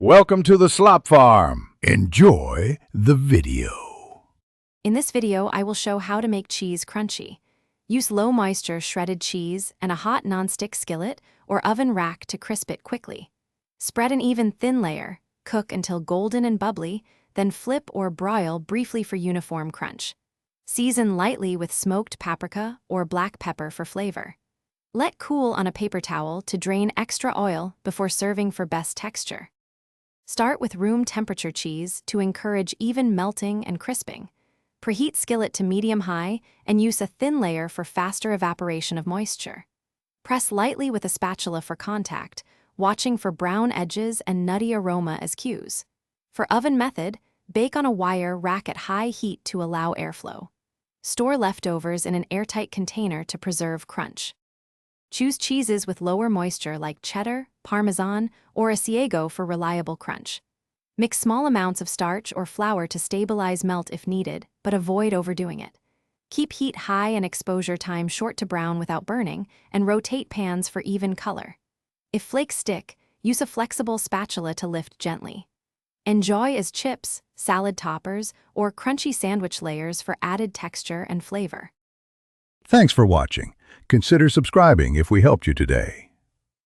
Welcome to the Slop Farm. Enjoy the video. In this video, I will show how to make cheese crunchy. Use low-moisture shredded cheese and a hot non-stick skillet or oven rack to crisp it quickly. Spread an even thin layer, cook until golden and bubbly, then flip or broil briefly for uniform crunch. Season lightly with smoked paprika or black pepper for flavor. Let cool on a paper towel to drain extra oil before serving for best texture. Start with room temperature cheese to encourage even melting and crisping. Preheat skillet to medium-high and use a thin layer for faster evaporation of moisture. Press lightly with a spatula for contact, watching for brown edges and nutty aroma as cues. For oven method, bake on a wire rack at high heat to allow airflow. Store leftovers in an airtight container to preserve crunch. Choose cheeses with lower moisture like cheddar, Parmesan, or Asiago for reliable crunch. Mix small amounts of starch or flour to stabilize melt if needed, but avoid overdoing it. Keep heat high and exposure time short to brown without burning, and rotate pans for even color. If flakes stick, use a flexible spatula to lift gently. Enjoy as chips, salad toppers, or crunchy sandwich layers for added texture and flavor. Thanks for watching. Consider subscribing if we helped you today.